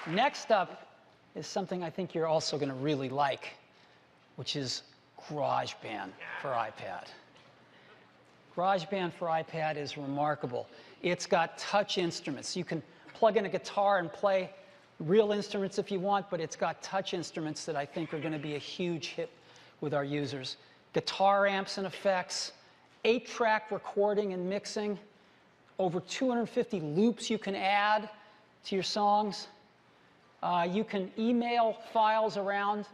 Next up is something I think you're also going to really like, which is GarageBand for iPad. GarageBand for iPad is remarkable. It's got touch instruments. You can plug in a guitar and play real instruments if you want, but it's got touch instruments that I think are going to be a huge hit with our users. Guitar amps and effects, 8-track recording and mixing, over 250 loops you can add to your songs. You can email files around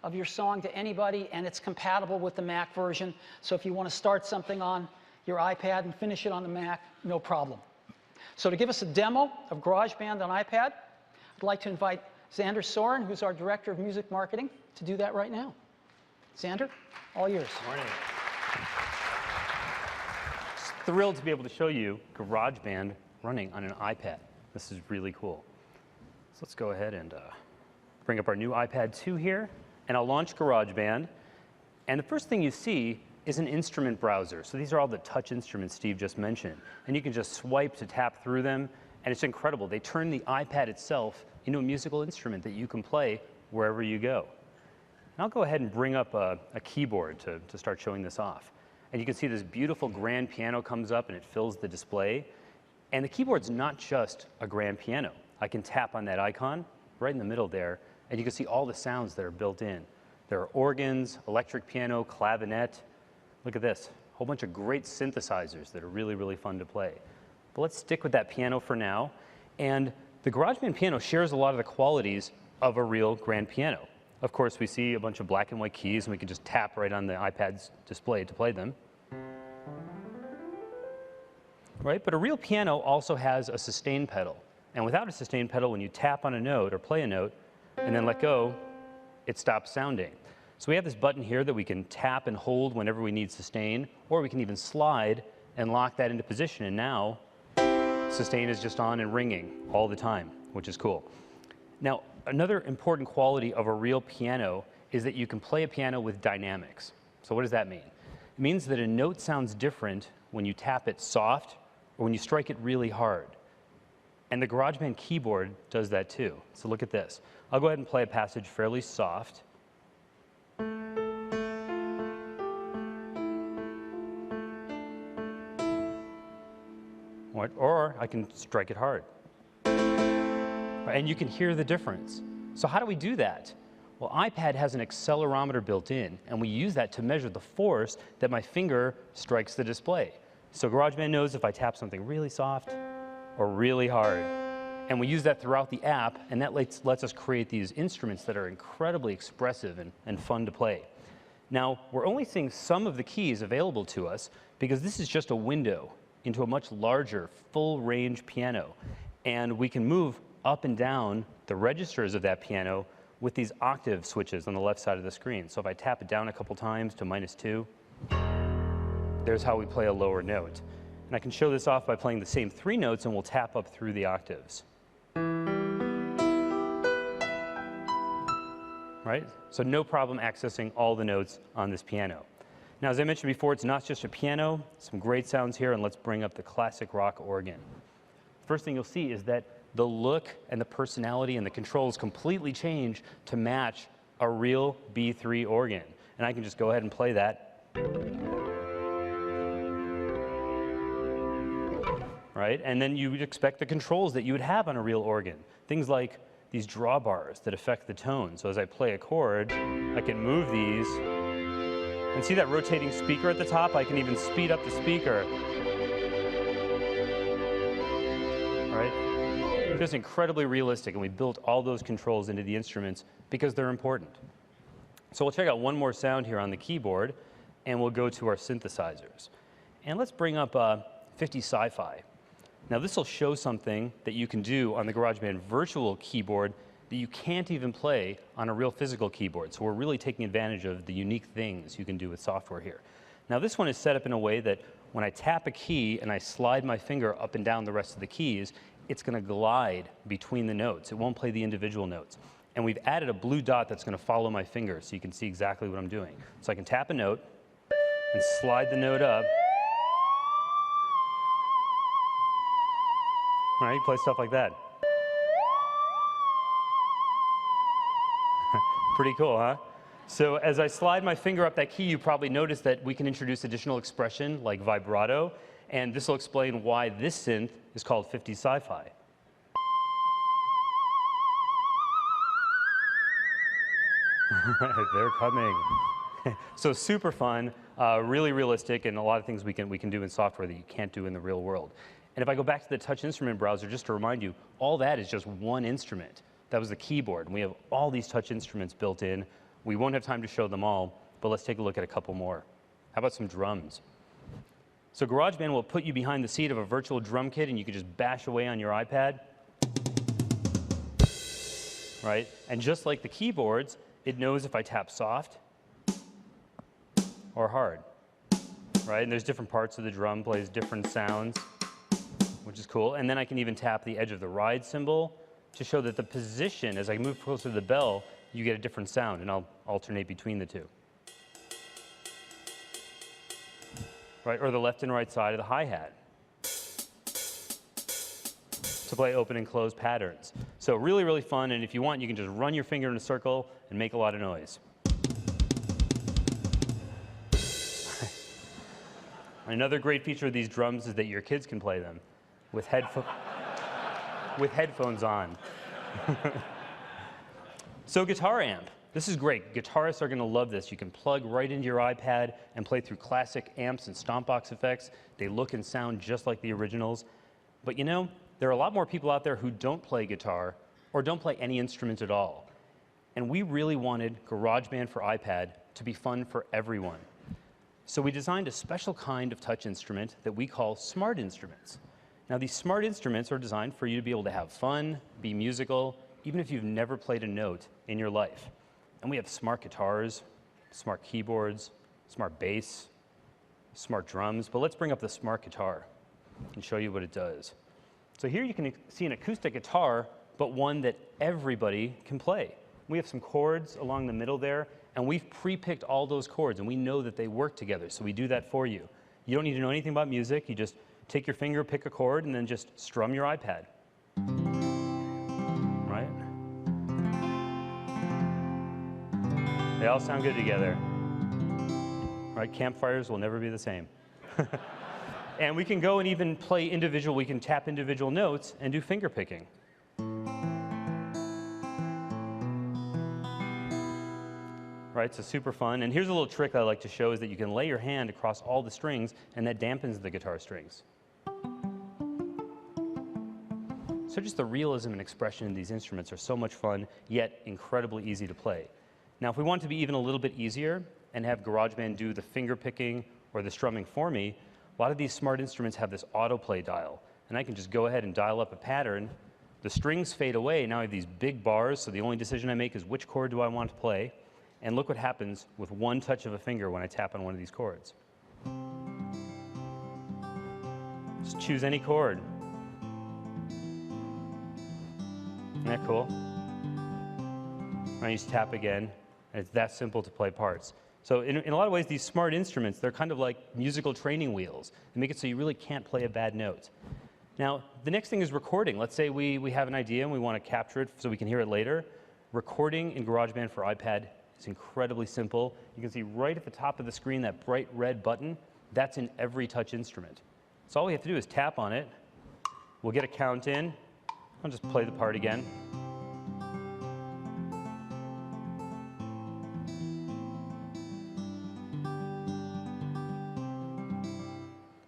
of your song to anybody, and it's compatible with the Mac version. So if you want to start something on your iPad and finish it on the Mac, no problem. So to give us a demo of GarageBand on iPad, I'd like to invite Xander Soren, who's our Director of Music Marketing, to do that right now. Xander, all yours. Morning. Just thrilled to be able to show you GarageBand running on an iPad. This is really cool. So let's go ahead and bring up our new iPad 2 here, and I'll launch GarageBand. And the first thing you see is an instrument browser. So these are all the touch instruments Steve just mentioned. And you can just swipe to tap through them, and it's incredible. They turn the iPad itself into a musical instrument that you can play wherever you go. And I'll go ahead and bring up a keyboard to start showing this off. And you can see this beautiful grand piano comes up and it fills the display. And the keyboard's not just a grand piano. I can tap on that icon right in the middle there, and you can see all the sounds that are built in. There are organs, electric piano, clavinet. Look at this, a whole bunch of great synthesizers that are really, really fun to play. But let's stick with that piano for now. And the GarageBand piano shares a lot of the qualities of a real grand piano. Of course, we see a bunch of black and white keys, and we can just tap right on the iPad's display to play them. Right? But a real piano also has a sustain pedal. And without a sustain pedal, when you tap on a note or play a note and then let go, it stops sounding. So we have this button here that we can tap and hold whenever we need sustain, or we can even slide and lock that into position. And now, sustain is just on and ringing all the time, which is cool. Now, another important quality of a real piano is that you can play a piano with dynamics. So what does that mean? It means that a note sounds different when you tap it soft or when you strike it really hard. And the GarageBand keyboard does that too. So look at this. I'll go ahead and play a passage fairly soft. Or I can strike it hard. And you can hear the difference. So how do we do that? Well, iPad has an accelerometer built in, and we use that to measure the force that my finger strikes the display. So GarageBand knows if I tap something really soft or really hard. And we use that throughout the app, and that lets us create these instruments that are incredibly expressive and fun to play. Now, we're only seeing some of the keys available to us because this is just a window into a much larger, full-range piano. And we can move up and down the registers of that piano with these octave switches on the left side of the screen. So if I tap it down a couple times to -2, there's how we play a lower note. And I can show this off by playing the same 3 notes, and we'll tap up through the octaves. Right? So no problem accessing all the notes on this piano. Now, as I mentioned before, it's not just a piano. Some great sounds here, and let's bring up the classic rock organ. First thing you'll see is that the look and the personality and the controls completely change to match a real B3 organ. And I can just go ahead and play that. Right? And then you would expect the controls that you would have on a real organ. Things like these drawbars that affect the tone. So as I play a chord, I can move these. And see that rotating speaker at the top? I can even speed up the speaker. Right? Just incredibly realistic, and we built all those controls into the instruments because they're important. So we'll check out one more sound here on the keyboard, and we'll go to our synthesizers. And let's bring up 50 Sci-Fi. Now this will show something that you can do on the GarageBand virtual keyboard that you can't even play on a real physical keyboard. So we're really taking advantage of the unique things you can do with software here. Now this one is set up in a way that when I tap a key and I slide my finger up and down the rest of the keys, it's going to glide between the notes. It won't play the individual notes. And we've added a blue dot that's going to follow my finger so you can see exactly what I'm doing. So I can tap a note and slide the note up. All right, you play stuff like that. Pretty cool, huh? So as I slide my finger up that key, you probably notice that we can introduce additional expression like vibrato, and this will explain why this synth is called 50s sci-fi. They're coming. So super fun, really realistic, and a lot of things we can do in software that you can't do in the real world. And if I go back to the touch instrument browser, just to remind you, all that is just one instrument. That was the keyboard. And we have all these touch instruments built in. We won't have time to show them all, but let's take a look at a couple more. How about some drums? So GarageBand will put you behind the seat of a virtual drum kit, and you can just bash away on your iPad. Right? And just like the keyboards, it knows if I tap soft or hard. Right? And there's different parts of the drum, plays different sounds, which is cool. And then I can even tap the edge of the ride cymbal to show that the position, as I move closer to the bell, you get a different sound, and I'll alternate between the two. Right, or the left and right side of the hi-hat to play open and close patterns. So really, really fun, and if you want, you can just run your finger in a circle and make a lot of noise. Another great feature of these drums is that your kids can play them with headphones on. So guitar amp. This is great. Guitarists are going to love this. You can plug right into your iPad and play through classic amps and stomp box effects. They look and sound just like the originals. But you know, there are a lot more people out there who don't play guitar or don't play any instrument at all. And we really wanted GarageBand for iPad to be fun for everyone. So we designed a special kind of touch instrument that we call smart instruments. Now, these smart instruments are designed for you to be able to have fun, be musical, even if you've never played a note in your life. And we have smart guitars, smart keyboards, smart bass, smart drums. But let's bring up the smart guitar and show you what it does. So here you can see an acoustic guitar, but one that everybody can play. We have some chords along the middle there, and we've pre-picked all those chords, and we know that they work together, so we do that for you. You don't need to know anything about music. You just take your finger, pick a chord, and then just strum your iPad. Right? They all sound good together. Right? Campfires will never be the same. And we can go and even play individual, we can tap individual notes and do finger picking. Right, so super fun. And here's a little trick I like to show is that you can lay your hand across all the strings, and that dampens the guitar strings. So just the realism and expression in these instruments are so much fun, yet incredibly easy to play. Now, if we want it to be even a little bit easier and have GarageBand do the finger picking or the strumming for me, a lot of these smart instruments have this autoplay dial, and I can just go ahead and dial up a pattern. The strings fade away. Now I have these big bars, so the only decision I make is which chord do I want to play. And look what happens with one touch of a finger when I tap on one of these chords. Just choose any chord. Isn't that cool? I just tap again, and it's that simple to play parts. So in a lot of ways, these smart instruments, they're kind of like musical training wheels. They make it so you really can't play a bad note. Now, the next thing is recording. Let's say we have an idea and we want to capture it so we can hear it later. Recording in GarageBand for iPad is incredibly simple. You can see right at the top of the screen that bright red button. That's in every touch instrument. So all we have to do is tap on it. We'll get a count in. I'll just play the part again.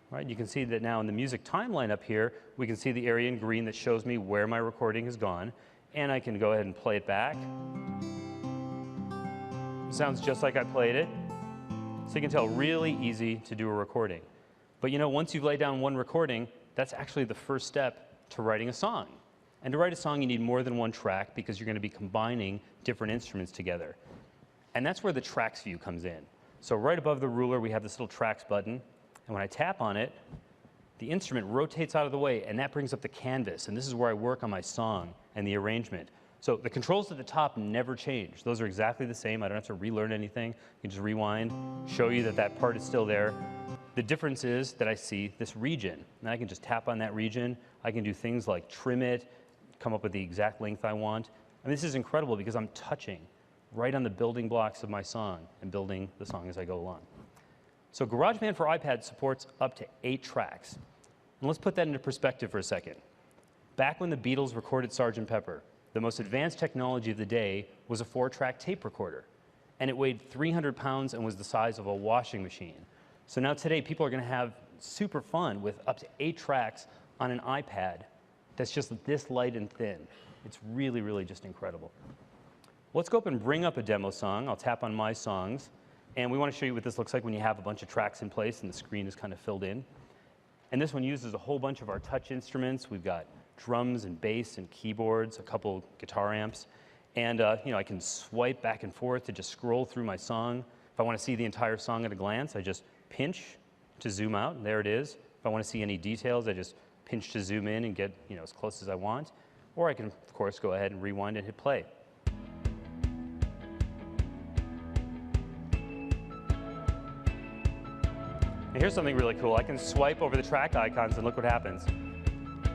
Right, you can see that now in the music timeline up here, we can see the area in green that shows me where my recording has gone. And I can go ahead and play it back. Sounds just like I played it. So you can tell, really easy to do a recording. But you know, once you've laid down one recording, that's actually the first step to writing a song. And to write a song, you need more than one track because you're going to be combining different instruments together. And that's where the tracks view comes in. So right above the ruler, we have this little tracks button. And when I tap on it, the instrument rotates out of the way, and that brings up the canvas. And this is where I work on my song and the arrangement. So the controls at the top never change. Those are exactly the same. I don't have to relearn anything. You can just rewind, show you that that part is still there. The difference is that I see this region. And I can just tap on that region. I can do things like trim it, come up with the exact length I want. I mean, this is incredible because I'm touching right on the building blocks of my song and building the song as I go along. So GarageBand for iPad supports up to 8 tracks. And let's put that into perspective for a second. Back when the Beatles recorded Sgt. Pepper, the most advanced technology of the day was a 4-track tape recorder. And it weighed 300 pounds and was the size of a washing machine. So now today, people are going to have super fun with up to 8 tracks on an iPad that's just this light and thin. It's really, really just incredible. Let's go up and bring up a demo song. I'll tap on My Songs. And we want to show you what this looks like when you have a bunch of tracks in place and the screen is kind of filled in. And this one uses a whole bunch of our touch instruments. We've got drums and bass and keyboards, a couple guitar amps. And I can swipe back and forth to just scroll through my song. If I want to see the entire song at a glance, I just pinch to zoom out, and there it is. If I want to see any details, I just pinch to zoom in and get as close as I want. Or I can, of course, go ahead and rewind and hit play. And here's something really cool. I can swipe over the track icons and look what happens.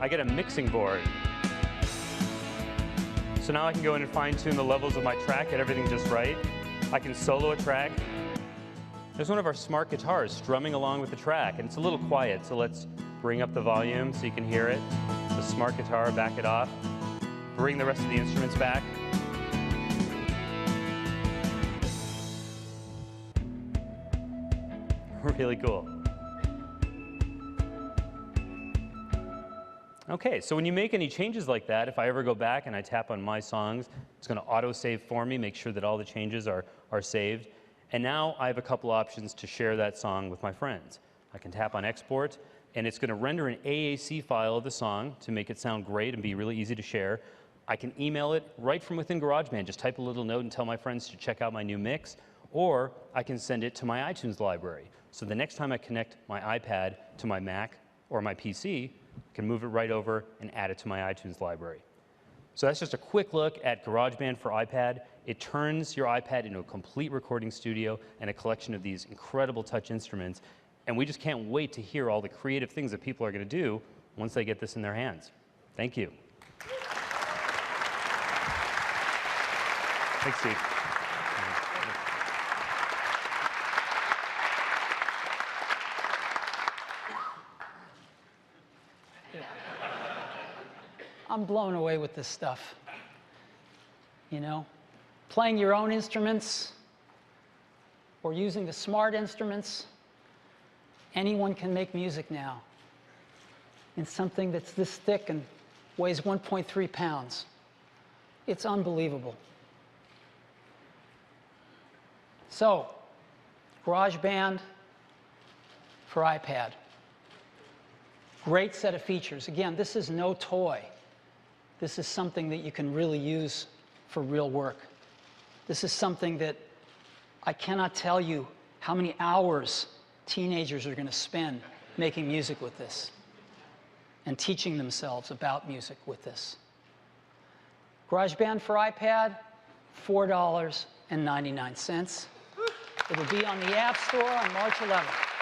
I get a mixing board. So now I can go in and fine-tune the levels of my track, get everything just right. I can solo a track. There's one of our smart guitars strumming along with the track, and it's a little quiet, so let's bring up the volume so you can hear it. The smart guitar, back it off. Bring the rest of the instruments back. Really cool. Okay, so when you make any changes like that, if I ever go back and I tap on My Songs, it's going to auto-save for me, make sure that all the changes are saved. And now I have a couple options to share that song with my friends. I can tap on Export, and it's going to render an AAC file of the song to make it sound great and be really easy to share. I can email it right from within GarageBand. Just type a little note and tell my friends to check out my new mix. Or I can send it to my iTunes library. So the next time I connect my iPad to my Mac or my PC, I can move it right over and add it to my iTunes library. So that's just a quick look at GarageBand for iPad. It turns your iPad into a complete recording studio and a collection of these incredible touch instruments. And we just can't wait to hear all the creative things that people are going to do once they get this in their hands. Thank you. Thanks, Steve. I'm blown away with this stuff. Playing your own instruments or using the smart instruments, anyone can make music now in something that's this thick and weighs 1.3 pounds. It's unbelievable. So, GarageBand for iPad. Great set of features. Again, this is no toy. This is something that you can really use for real work. This is something that I cannot tell you how many hours teenagers are going to spend making music with this and teaching themselves about music with this. GarageBand for iPad, $4.99. It'll be on the App Store on March 11th.